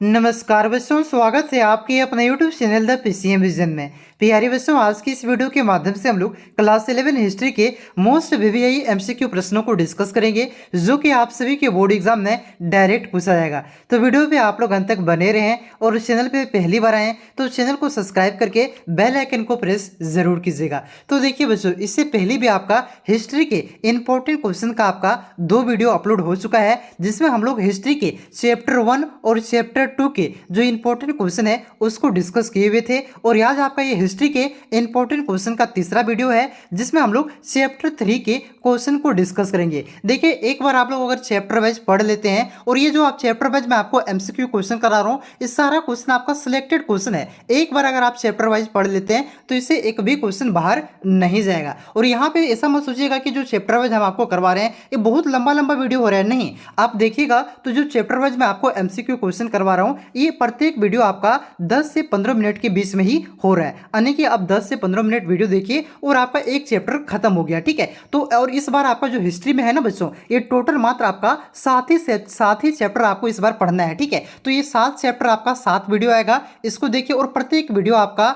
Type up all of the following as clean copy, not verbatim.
नमस्कार बच्चों, स्वागत है आपके अपने YouTube channel the PCM vision में। प्यारे बच्चों, आज की इस वीडियो के माध्यम से हम लोग क्लास 11 हिस्ट्री के मोस्ट वीवीआई एमसीक्यू प्रश्नों को डिस्कस करेंगे, जो कि आप सभी के बोर्ड एग्जाम में डायरेक्ट पूछा जाएगा। तो वीडियो पे आप लोग अंत तक बने रहें और उस चैनल पे पहली बार आएँ तो चैनल को सब्सक्राइब करके बेल आइकन को प्रेस जरूर कीजिएगा। तो देखिए बच्चों, इससे पहले भी आपका हिस्ट्री के इंपॉर्टेंट क्वेश्चन का आपका 2 वीडियो अपलोड हो चुका है, जिसमें हम लोग हिस्ट्री के चैप्टर 1 और चैप्टर 2 के जो इंपॉर्टेंट क्वेश्चन है उसको डिस्कस किए हुए थे। और आज आपका ये हिस्ट्री के इंपॉर्टेंट क्वेश्चन का तीसरा वीडियो है, जिसमें हम लोग चैप्टर 3 के क्वेश्चन को डिस्कस करेंगे। देखिए, एक बार आप लोग अगर चैप्टर वाइज पढ़ लेते हैं, और ये जो आप चैप्टर वाइज मैं आपको एमसीक्यू क्वेश्चन करा रहा हूँ, इस सारा क्वेश्चन आपका सिलेक्टेड क्वेश्चन है। एक बार अगर आप चैप्टर वाइज पढ़ लेते हैं तो इससे एक भी क्वेश्चन बाहर नहीं जाएगा। और यहाँ पे ऐसा मत सोचिएगा कि जो चैप्टर वाइज हम आपको करवा रहे हैं ये बहुत लंबा लंबा वीडियो हो रहा है, नहीं। आप देखिएगा तो जो चैप्टर वाइज मैं आपको एमसीक्यू क्वेश्चन करवा रहा हूँ, ये प्रत्येक वीडियो आपका 10 से 15 मिनट के बीच में ही हो रहा है। यानी कि आप 10 से 15 मिनट वीडियो देखिए और आपका एक चैप्टर खत्म हो गया, ठीक है। तो और इस बार आपका जो हिस्ट्री में है ना बच्चों, ये टोटल मात्र आपका 7 ही चैप्टर आपको इस बार पढ़ना है, ठीक है। तो ये 7 चैप्टर आपका 7 वीडियो आएगा, इसको देखिए। और प्रत्येक वीडियो आपका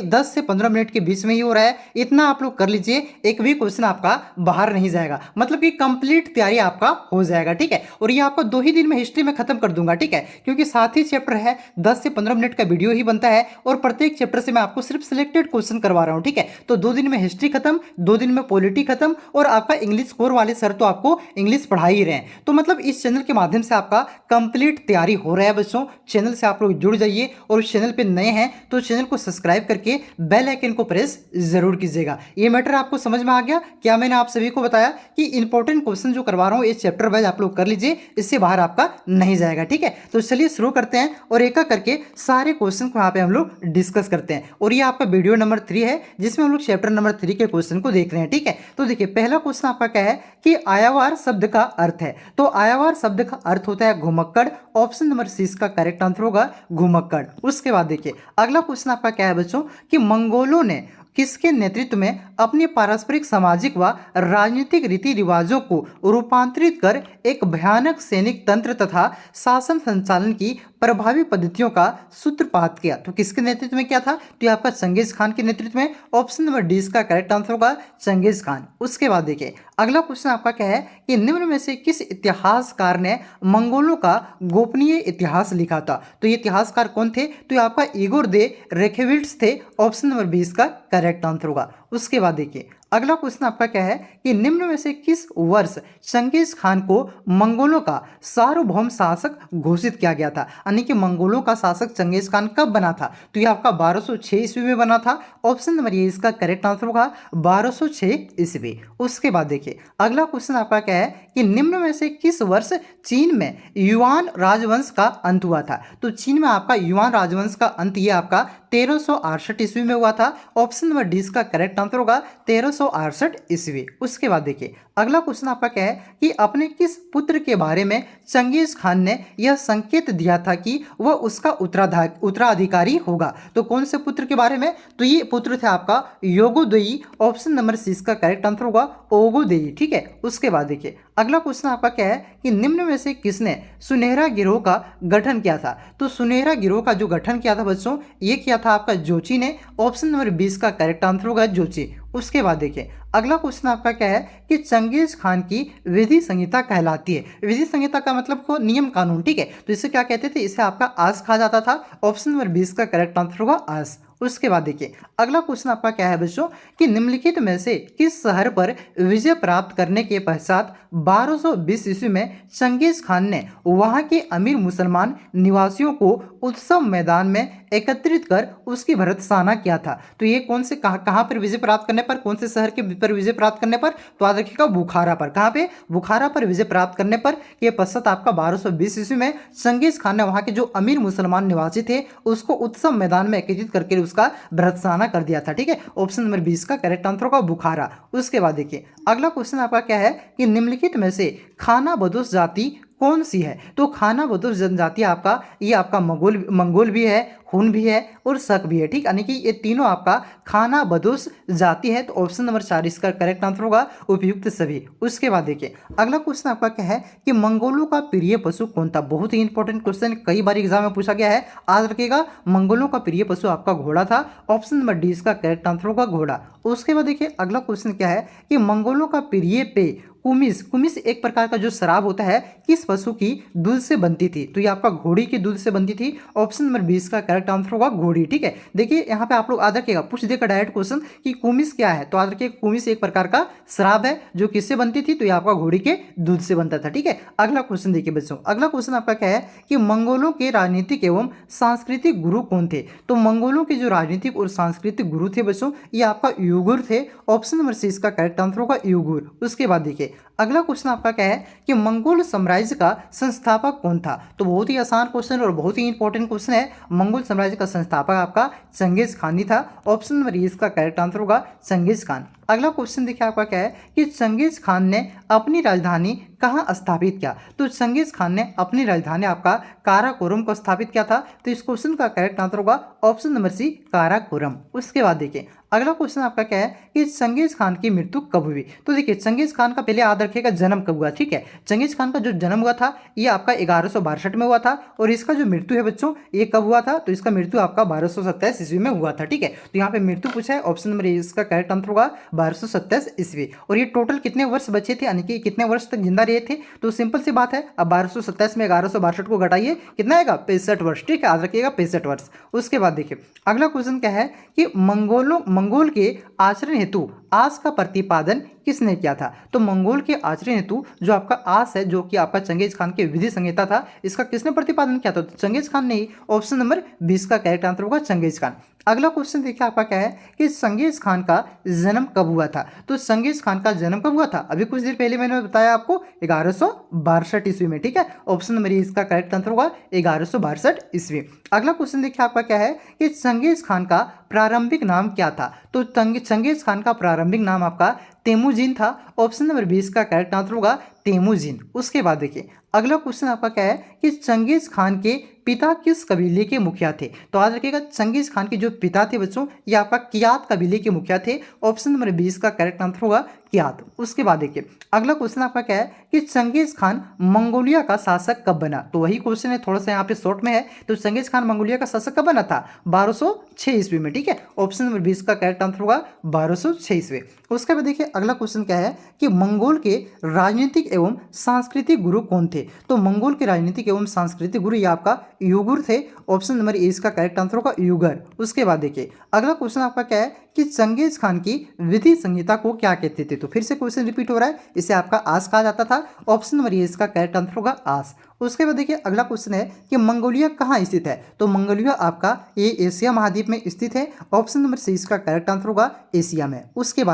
10 से 15 मिनट के बीच में ही हो रहा है। इतना आप लोग कर लीजिए, एक भी क्वेश्चन आपका बाहर नहीं जाएगा, मतलब कि कंप्लीट तैयारी आपका हो जाएगा, ठीक है। और ये आपको 2 ही दिन में हिस्ट्री में खत्म कर दूंगा, ठीक है, क्योंकि 7 ही चैप्टर है, 10 से 15 मिनट का वीडियो ही बनता है, और प्रत्येक चैप्टर से मैं आपको सिर्फ सिलेक्टेड क्वेश्चन करवा रहा हूं, ठीक है। तो 2 दिन में हिस्ट्री खत्म, 2 दिन में पॉलिटी खत्म, और आपका इंग्लिश कोर वाले सर तो आपको इंग्लिश पढ़ा ही रहे हैं। तो मतलब इस चैनल के माध्यम से आपका कंप्लीट तैयारी हो रहा है बच्चों। चैनल से आप लोग जुड़ जाइए, और उस चैनल पे नए हैं तो चैनल को सब्सक्राइब करके बेल आइकन को प्रेस जरूर कीजिएगा। ये मैटर आपको समझ में आ गया क्या? मैंने आप सभी को बताया कि इंपॉर्टेंट क्वेश्चन जो करवा रहा हूँ इस चैप्टर वाइज आप लोग कर लीजिए, इससे बाहर आपका नहीं जाएगा, ठीक है। तो चलिए शुरू करते हैं और एक एक करके सारे क्वेश्चन को यहाँ पे हम लोग डिस्कस करते हैं। और ये आपका वीडियो नंबर 3 है, जिसमें हम लोग चैप्टर नंबर 3 के क्वेश्चन को देख रहे हैं, ठीक है। तो देखिए, पहला क्वेश्चन आपका क्या है कि आयावार शब्द का अर्थ है। तो आयावार शब्द का अर्थ होता है घुमक्कड़। ऑप्शन नंबर सी इसका करेक्ट आंसर होगा घुमक्कड़। उसके बाद देखिए, अगला क्वेश्चन आपका क्या है बच्चों कि मंगोलों ने किसके नेतृत्व में अपने पारस्परिक सामाजिक व राजनीतिक रीति रिवाजों को रूपांतरित कर एक भयानक सैनिक तंत्र तथा शासन संचालन की प्रभावी पद्धतियों का सूत्रपात किया? तो किसके नेतृत्व में क्या था? तो ये आपका चंगेज खान के नेतृत्व में। ऑप्शन नंबर डी इसका करेक्ट आंसर होगा चंगेज खान। उसके बाद देखिए, अगला क्वेश्चन आपका क्या है कि निम्न में से किस इतिहासकार ने मंगोलों का गोपनीय इतिहास लिखा था? तो ये इतिहासकार कौन थे? तो ये आपका इगोर दे रेखेविट्स थे। ऑप्शन नंबर 20 का करेक्ट आंसर होगा। उसके बाद देखिए, अगला क्वेश्चन आपका क्या है कि निम्न में से किस वर्ष चंगेज खान को मंगोलों का सार्वभौम शासक घोषित किया गया था? यानी कि मंगोलों का शासक चंगेज खान कब बना था? तो ये आपका 1206 ईस्वी में बना था। ऑप्शन नंबर ये इसका करेक्ट आंसर होगा 1206 ईस्वी। उसके बाद देखिए, अगला क्वेश्चन आपका क्या है कि निम्न में से किस वर्ष चीन में युआन राजवंश का अंत हुआ था? तो चीन में आपका युआन राजवंश का अंत ये आपका 1368 ईस्वी में हुआ था। ऑप्शन नंबर डी इसका करेक्ट आंसर होगा 1368 ईस्वी। उसके बाद देखिए, अगला क्वेश्चन आपका क्या है कि अपने किस पुत्र के बारे में चंगेज खान ने यह संकेत दिया था कि वह उसका उत्तराधिकारी होगा? तो कौन से पुत्र के बारे में? तो ये पुत्र थे आपका योगोदेई। ऑप्शन नंबर सी इसका करेक्ट आंसर होगा ओगोदेई, ठीक है। उसके बाद देखिए, अगला क्वेश्चन आपका क्या है कि निम्न में से किसने सुनहरा गिरोह का गठन किया था? तो सुनहरा गिरोह का जो गठन किया था बच्चों, ये किया था आपका जोची ने। ऑप्शन नंबर 20 का करेक्ट आंसर होगा जोची। उसके बाद देखिए, अगला क्वेश्चन आपका क्या है कि चंगेज खान की विधि संहिता कहलाती है। विधि संहिता का मतलब को नियम कानून, ठीक है। तो इसे क्या कहते थे? इसे आपका आस कहा जाता था। ऑप्शन नंबर 20 का करेक्ट आंसर होगा आस। उसके बाद देखिए, अगला क्वेश्चन आपका क्या है बच्चों कि निम्नलिखित में से किस शहर पर विजय प्राप्त करने के पश्चात 1220 ईस्वी में चंगेज खान ने वहां के अमीर मुसलमान निवासियों को उत्सव मैदान में एकत्रित कर उसकी भर्त्सना किया था? तो ये कौन से कहां पर विजय प्राप्त करने पर, कौन से शहर के पर विजय प्राप्त करने पर? तो याद रखिएगा बुखारा पर। कहां पे? बुखारा पर विजय प्राप्त करने पर। ये पश्चात आपका 1220 ईस्वी में चंगेज खान ने वहां के जो अमीर मुसलमान निवासी थे उसको उत्सव मैदान में एकत्रित करके उसका भर्त्सना कर दिया था, ठीक है। ऑप्शन नंबर 20 का करेक्ट आंसर होगा बुखारा। उसके बाद देखिए, अगला क्वेश्चन आपका क्या है कि निम्नलिखित में से खाना बदोश जाति कौन सी है? तो खाना बदोश जनजाति आपका ये आपका मंगोल भी है, हुन भी है और शक भी है, ठीक, यानी कि ये तीनों आपका खाना बदोश जाति है। तो ऑप्शन नंबर 4 इसका करेक्ट आंसर होगा, उपयुक्त सभी। उसके बाद देखिए अगला क्वेश्चन आपका क्या है कि मंगोलों का प्रिय पशु कौन था? बहुत ही इंपॉर्टेंट क्वेश्चन, कई बार एग्जाम में पूछा गया है, याद रखिएगा। मंगोलों का प्रिय पशु आपका घोड़ा था। ऑप्शन नंबर डी इसका करेक्ट आंसर होगा, घोड़ा। उसके बाद देखिए अगला क्वेश्चन क्या है कि मंगोलों का प्रिय पेय कुमिस, कुमिस एक प्रकार का जो शराब होता है, किस पशु की दूध से बनती थी? तो ये आपका घोड़ी की दूध से बनती थी। ऑप्शन नंबर 20 का करेक्ट आंसर होगा, घोड़ी, ठीक है। देखिए यहाँ पे आप लोग याद रखिएगा, पूछ देगा डायरेक्ट क्वेश्चन कि कुमिस क्या है, तो याद रखिए कुमिस एक प्रकार का शराब है जो किससे बनती थी? तो ये आपका घोड़ी के दूध से बनता था, ठीक है। अगला क्वेश्चन देखिए बच्चों, अगला क्वेश्चन आपका क्या है कि मंगोलों के राजनीतिक एवं सांस्कृतिक गुरु कौन थे? तो मंगोलों के जो राजनीतिक और सांस्कृतिक गुरु थे बच्चों, ये आपका युगुर थे। ऑप्शन नंबर सी इसका करेक्ट आंसर होगा, युगुर। उसके बाद देखिए अगला क्वेश्चन आपका क्या है कि मंगोल साम्राज्य का संस्थापक कौन था? तो बहुत ही आसान क्वेश्चन और बहुत ही इंपॉर्टेंट क्वेश्चन है। मंगोल साम्राज्य का संस्थापक आपका चंगेज खान ही था। ऑप्शन नंबर ए इसका करेक्ट आंसर होगा, चंगेज खान। अगला क्वेश्चन देखिए आपका क्या है कि चंगेज खान ने अपनी राजधानी कहाँ स्थापित किया? तो चंगेज खान ने अपनी राजधानी आपका काराकोरम को स्थापित किया था। तो इस क्वेश्चन का करेक्ट आंसर होगा ऑप्शन नंबर सी, काराकोरम। उसके बाद देखिए अगला क्वेश्चन आपका क्या है कि चंगेज खान की मृत्यु कब हुई? तो देखिए चंगेज खान का पहले याद रखिएगा जन्म कब हुआ, ठीक है। चंगेज खान का जो जन्म हुआ था ये आपका 1162 में हुआ था और इसका जो मृत्यु है बच्चों ये कब हुआ था? तो इसका मृत्यु आपका 1227 ईस्वी में हुआ था, ठीक है। तो यहाँ पे मृत्यु पूछा है, ऑप्शन नंबर ए इसका करेक्ट आंसर होगा 1227 ईस्वी। और ये टोटल कितने वर्ष बचे थे, यानी कि कितने वर्ष तक जिंदा रहे थे? तो सिंपल सी बात है, अब 1227 में 1162 को घटाइए, कितना आएगा? 65 वर्ष, ठीक है, याद रखिएगा 65 वर्ष। उसके बाद देखिए अगला क्वेश्चन क्या है कि मंगोल के आचरण हेतु आस का प्रतिपादन किसने किया था? तो मंगोल के आचरण हेतु जो आपका आस है, जो कि आपका चंगेज खान के विधि संहिता था, इसका किसने प्रतिपादन किया था? तो चंगेज खान ने ही। ऑप्शन नंबर 20 का करेक्ट आंसर होगा, चंगेज खान। अगला क्वेश्चन देखिए आपका क्या है कि चंगेज खान का जन्म कब हुआ था? तो चंगेज खान का जन्म कब हुआ था? अभी कुछ देर पहले मैंने बताया आपको 1162 ईस्वी में, ठीक है। ऑप्शन नंबर ए इसका करेक्ट आंसर होगा 1162 ईस्वी। अगला क्वेश्चन देखिए आपका क्या है कि चंगेज खान का प्रारंभिक नाम क्या था? तो चंगेज खान का प्रारंभिक नाम आपका तेमुजिन था। ऑप्शन नंबर 20 का करेक्ट आंसर होगा तेमुजिन। उसके बाद देखिए अगला क्वेश्चन आपका क्या है कि चंगेज खान के पिता किस कबीले के मुखिया थे? तो याद रखिएगा चंगेज खान के जो पिता थे बच्चों ये आपका कियात कबीले के मुखिया थे। ऑप्शन नंबर 20 का करेक्ट आंसर होगा कियात। उसके बाद देखिए अगला क्वेश्चन आपका क्या है कि चंगेज खान मंगोलिया का शासक कब बना? तो वही क्वेश्चन है, थोड़ा सा यहाँ पे शॉर्ट में है। तो चंगेज खान मंगोलिया का शासक कब बना था? 1206 ईस्वी में, ठीक है। ऑप्शन नंबर 20 का करेक्ट आंसर होगा 1206 ईस्वी। उसके बाद देखिए अगला क्वेश्चन क्या है कि मंगोल के राजनीतिक एवं सांस्कृतिक गुरु कौन थे? तो मंगोल के राजनीतिक एवं सांस्कृतिक गुरु ये आपका युगुर थे। ऑप्शन नंबर ए इसका करेक्ट आंसर होगा युगर। उसके बाद देखिए अगला क्वेश्चन आपका क्या है कि चंगेज खान की विधि संहिता को क्या कहते थे? तो फिर से क्वेश्चन रिपीट हो रहा है, इसे आपका आस कहा जाता था। ऑप्शन नंबर ए इसका करेक्ट आंसर होगा आस। उसके बाद देखिए अगला क्वेश्चन है कि मंगोलिया कहाँ स्थित है? तो मंगोलिया आपका ये एशिया महाद्वीप में स्थित है। ऑप्शन नंबर सी इसका करेक्ट आंसर होगा एशिया में। उसके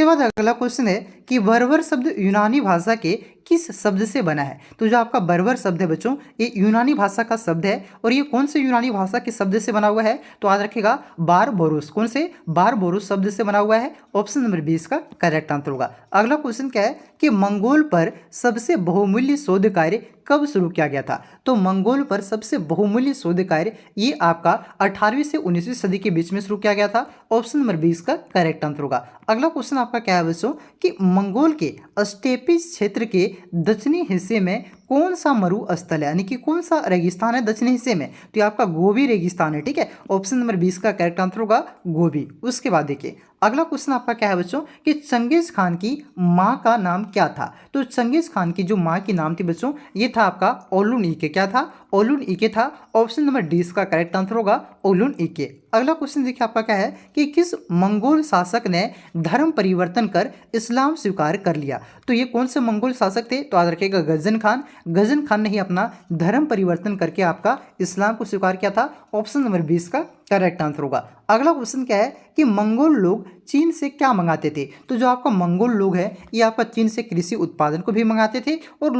बाद अगला क्वेश्चन है कि बर्बर शब्द यूनानी भाषा के किस शब्द से बना है? तो जो आपका बर्बर शब्द है बच्चों ये यूनानी भाषा का शब्द है और ये कौन से यूनानी भाषा के शब्द से बना हुआ है? तो याद रखिएगा बारबोरोस। कौन से? बारबोरोस शब्द से बना हुआ है। ऑप्शन नंबर 20 का करेक्ट आंसर होगा। अगला क्वेश्चन क्या है कि मंगोल पर सबसे बहुमूल्य शोध कार्य कब शुरू किया गया था? तो मंगोल पर सबसे बहुमूल्य शोध कार्य ये आपका 18वीं से 19वीं सदी के बीच में शुरू किया गया था। ऑप्शन नंबर 20 का करेक्ट आंसर होगा। अगला क्वेश्चन आपका क्या है बच्चों कि मंगोल के स्टेपी क्षेत्र के दक्षिणी हिस्से में कौन सा मरुस्थल है, यानी कि कौन सा रेगिस्तान है दक्षिणी हिस्से में? तो ये आपका गोबी रेगिस्तान है, ठीक है। ऑप्शन नंबर 20 का करेक्ट आंसर होगा गोबी। उसके बाद देखिए अगला क्वेश्चन आपका क्या है बच्चों कि चंगेज खान की माँ का नाम क्या था? तो चंगेज खान की जो माँ की नाम थी बच्चों ये था आपका ओलुन ईके। क्या था? ओलुन ईके था। ऑप्शन नंबर 20 का करेक्ट आंसर होगा ओलुन ईके। अगला क्वेश्चन देखिए आपका क्या है कि किस मंगोल शासक ने धर्म परिवर्तन कर इस्लाम स्वीकार कर लिया? तो ये कौन से मंगोल शासक थे? तो याद रखिएगा गजन खान। गजन खान ने ही अपना धर्म परिवर्तन करके आपका इस्लाम को स्वीकार किया था। ऑप्शन नंबर 20 का करेक्ट आंसर होगा। अगला क्वेश्चन क्या है कि मंगोल लोग चीन से क्या मंगाते थे? तो जो आपका मंगोल लोग है ये आपका चीन से कृषि उत्पादन को भी मंगाते थे और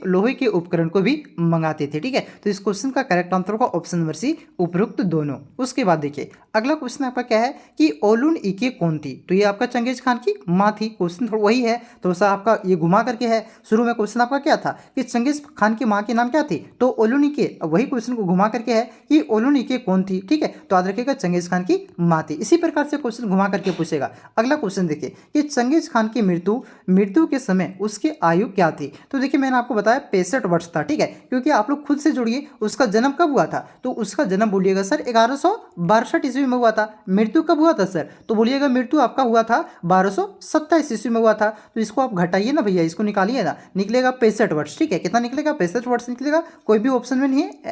लोहे के उपकरण को भी मंगाते थे। ठीक है, तो इस क्वेश्चन का करेक्ट आंसर होगा ऑप्शन नंबर सी, उपरोक्त दोनों। उसके बाद देखिए अगला क्वेश्चन आपका क्या है कि ओलुन ईके कौन थी? तो ये आपका चंगेज खान की माँ थी। क्वेश्चन थोड़ा वही है, तो सा आपका ये घुमा करके है। शुरू में क्वेश्चन आपका क्या था कि चंगेज खान की माँ के नाम क्या थी? तो ओलुन ईके। वही क्वेश्चन को घुमा करके है कि ओलुन ईके कौन थी? ठीक है, तो याद रखिएगा चंगेज खान की माँ थी। इसी प्रकार से क्वेश्चन घुमा करके पूछेगा। अगला क्वेश्चन देखिए कि चंगेज खान की मृत्यु के समय उसकी आयु क्या थी? तो देखिए मैंने आपको बताया 65 वर्ष था। ठीक है, क्योंकि आप लोग खुद से जोड़िए उसका जन्म कब हुआ था? तो उसका जन्म बोलिएगा सर 1162 ईस्वी में हुआ था। मृत्यु कब हुआ था सर? तो बोलिएगा मृत्यु आपका हुआ था 1227 ईस्वी में हुआ था। तो इसको आप घटाइए ना भैया, इसको निकालिए ना, निकलेगा 65 वर्ष। ठीक है, कितना निकलेगा? 65 वर्ष निकलेगा। कोई भी ऑप्शन में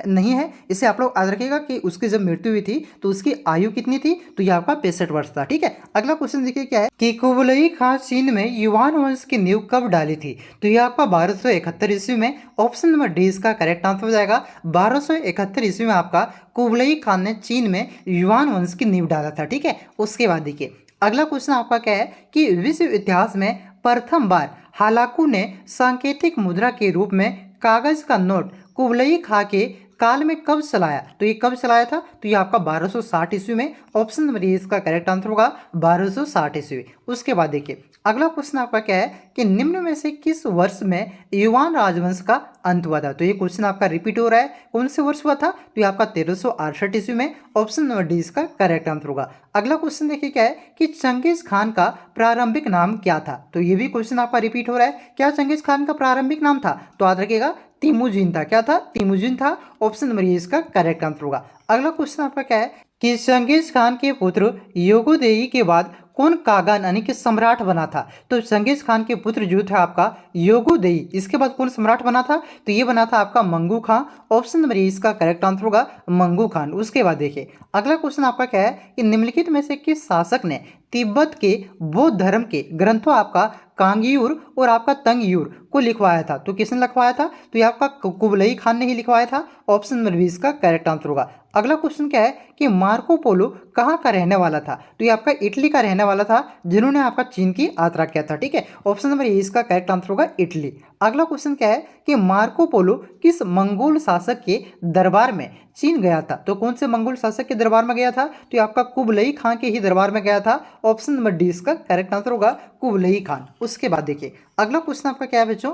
नहीं है। इसे आप लोग याद रखिएगा कि उसकी जब मृत्यु हुई थी तो उसकी आयु कितनी थी? तो ये आपका 65 वर्ष था। ठीक है, अगला क्वेश्चन देखिए क्या है कि कुबलई खान चीन में युवान वंश की नींव कब डाली थी? तो ये आपका 1271 ईस्वी में। ऑप्शन नंबर डी इसका करेक्ट आंसर हो जाएगा। 1271 ईस्वी में आपका कुबलई खान ने चीन में युवान वंश की नींव डाला था। ठीक है, उसके बाद देखिए अगला क्वेश्चन आपका क्या है कि विश्व इतिहास में प्रथम बार हालाकू ने सांकेतिक मुद्रा के रूप में कागज का नोट कुबलई खां के काल में कब चलाया? तो ये कब चलाया था? तो ये आपका 1260 ईस्वी में। ऑप्शन नंबर ए इसका करेक्ट आंसर होगा 1260 ईस्वी। उसके बाद देखिए अगला क्वेश्चन आपका क्या है कि निम्न में से किस वर्ष में युवान राजवंश का अंत हुआ था? तो ये क्वेश्चन आपका रिपीट हो रहा है। कौन से वर्ष हुआ था? तो ये आपका 1368 ईस्वी में। ऑप्शन नंबर डी इसका करेक्ट आंसर होगा। अगला क्वेश्चन देखिए क्या है कि चंगेज खान का प्रारंभिक नाम क्या था? तो ये भी क्वेश्चन आपका रिपीट हो रहा है। क्या चंगेज खान का प्रारंभिक नाम था? तो याद रखिएगा तिमुजिन था। क्या था? तिमुजिन था। ऑप्शन नंबर ए इसका करेक्ट आंसर होगा। अगला क्वेश्चन आपका क्या है कि चंगेज खान के पुत्र योगोदेई के बाद कौन कागान यानी कि सम्राट बना था? तो चंगेज खान के पुत्र जो था आपका योगोदेई, इसके बाद कौन सम्राट बना था? तो ये बना था आपका मंगू खां। ऑप्शन नंबर ए इसका करेक्ट आंसर होगा मंगू खान। उसके बाद देखिए अगला क्वेश्चन आपका क्या है कि निम्नलिखित में से किस शासक ने तिब्बत के बौद्ध धर्म के ग्रंथों आपका कांगयूर और आपका तंगयूर को लिखवाया था? तो किसने लिखवाया था? तो ये आपका कुबलई खान ने ही लिखवाया था। ऑप्शन नंबर बी इसका करेक्ट आंसर होगा। अगला क्वेश्चन क्या है कि मार्को पोलो कहाँ का रहने वाला था? तो ये आपका इटली का रहने वाला था, जिन्होंने आपका चीन की यात्रा किया था। ठीक है, ऑप्शन नंबर ए इसका करेक्ट आंसर होगा इटली। अगला क्वेश्चन क्या है कि मार्को पोलो किस मंगोल शासक के दरबार में चीन गया था? तो कौन से मंगोल शासक के दरबार में गया था? तो ये आपका कुबलई खां के ही दरबार में गया था। ऑप्शन नंबर डी इसका करेक्ट आंसर होगा कुबलई खान। उसके बाद देखिए अगला क्वेश्चन आपका क्या है बच्चों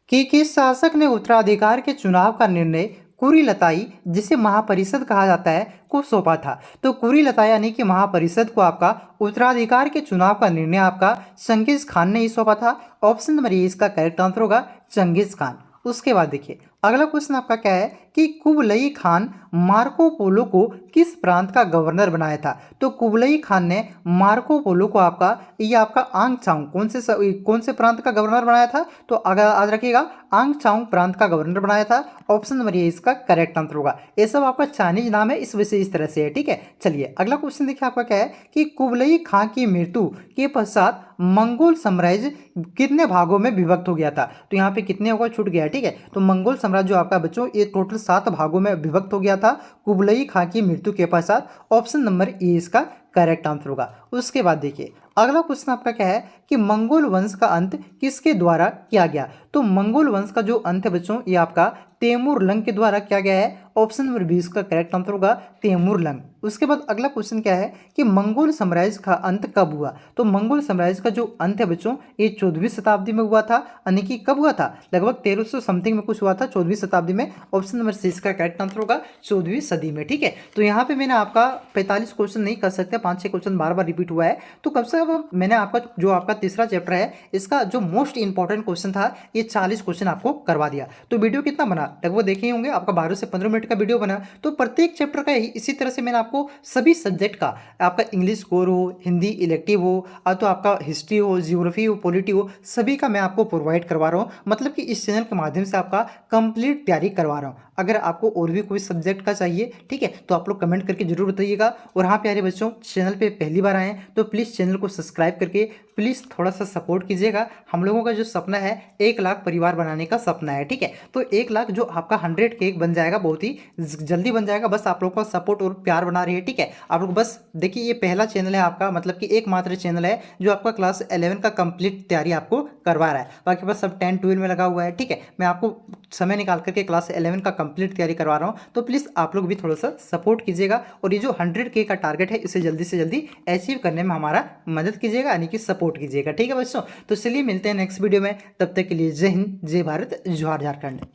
कि किस शासक ने उत्तराधिकार के चुनाव का निर्णय कुरीलताई, जिसे महापरिषद कहा जाता है, को सौंपा था? तो कुरीलताई यानी कि महापरिषद को आपका उत्तराधिकार के चुनाव का निर्णय आपका चंगेज खान ने ही सौंपा था। ऑप्शन नंबर ए इसका करेक्ट आंसर होगा चंगेज खान। उसके बाद देखिए अगला क्वेश्चन आपका क्या है कि कुबलई खान मार्को पोलो को किस प्रांत का गवर्नर बनाया था? तो कुबलई खान ने मार्को पोलो को आपका आंग चांग कौन से प्रांत का गवर्नर बनाया था? तो अगर याद रखिएगा आंग चांग प्रांत का गवर्नर बनाया था। ऑप्शन नंबर ए इसका करेक्ट आंसर होगा। ये सब आपका चाइनीज नाम है, इस वजह से इस तरह से है। ठीक है, चलिए अगला क्वेश्चन देखिए आपका क्या है कि कुबलई खान की मृत्यु के पश्चात मंगोल साम्राज्य कितने भागों में विभक्त हो गया था? तो यहाँ पे कितने होगा छूट गया। ठीक है, तो मंगोल साम्राज्य जो आपका बच्चों ये टोटल 7 भागों में विभक्त हो गया था कुबलई खां की मृत्यु के पश्चात। ऑप्शन नंबर ए इसका करेक्ट आंसर होगा। उसके बाद देखिए अगला क्वेश्चन आपका क्या है कि मंगोल वंश का अंत किसके द्वारा किया गया? तो मंगोल वंश का जो अंत है बच्चों ये आपका तैमूर लंग के द्वारा किया गया है। ऑप्शन नंबर 20 का करेक्ट आंसर होगा तैमूर लंग। उसके बाद अगला क्वेश्चन क्या है कि मंगोल साम्राज्य का अंत कब हुआ? तो मंगोल साम्राज्य का जो अंत है बच्चों ये 14वीं शताब्दी में हुआ था। यानी कि कब हुआ था? लगभग 1300 समथिंग में कुछ हुआ था 14वीं शताब्दी में। ऑप्शन नंबर सी इसका करेक्ट आंसर होगा 14वीं सदी में। ठीक है, तो यहाँ पे मैंने आपका 45 क्वेश्चन नहीं कर सकते, 5-6 क्वेश्चन बार बार रिपीट हुआ है। तो कम से कम मैंने आपका जो आपका तीसरा चैप्टर है इसका जो मोस्ट इंपॉर्टेंट क्वेश्चन था ये 40 क्वेश्चन आपको करवा दिया। तो वीडियो कितना बना लगभग देखे होंगे, आपका 12 से 15 मिनट का वीडियो बना। तो प्रत्येक चैप्टर का इसी तरह से मैंने आपको सभी सब्जेक्ट का, आपका इंग्लिश कोर हो, हिंदी इलेक्टिव हो, तो आपका हिस्ट्री हो, जियोग्राफी हो, पॉलिटी हो, सभी का मैं आपको प्रोवाइड करवा रहा हूँ। मतलब कि इस चैनल के माध्यम से आपका कंप्लीट तैयारी करवा रहा हूँ। अगर आपको और भी कोई सब्जेक्ट का चाहिए ठीक है तो आप लोग कमेंट करके जरूर बताइएगा। और हाँ प्यारे बच्चों चैनल पे पहली बार आए हैं तो प्लीज़ चैनल को सब्सक्राइब करके प्लीज़ थोड़ा सा सपोर्ट कीजिएगा। हम लोगों का जो सपना है 1 लाख परिवार बनाने का सपना है, ठीक है। तो 1 लाख जो आपका 100 केक बन जाएगा, बहुत ही जल्दी बन जाएगा। बस आप लोगों का सपोर्ट और प्यार बना रही है, ठीक है। आप लोग बस देखिए, ये पहला चैनल है आपका, मतलब कि एकमात्र चैनल है जो आपका क्लास 11 का कंप्लीट तैयारी आपको करवा रहा है। बाकी बस सब 10 12 में लगा हुआ है, ठीक है। मैं आपको समय निकाल करके क्लास 11 का कंप्लीट तैयारी करवा रहा हूँ, तो प्लीज़ आप लोग भी थोड़ा सा सपोर्ट कीजिएगा और ये जो 100 के का टारगेट है इसे जल्दी से जल्दी अचीव करने में हमारा मदद कीजिएगा, यानी कि सपोर्ट कीजिएगा, ठीक है बच्चों। तो चलिए मिलते हैं नेक्स्ट वीडियो में, तब तक के लिए जय हिंद, जय भारत, जोहार झारखंड।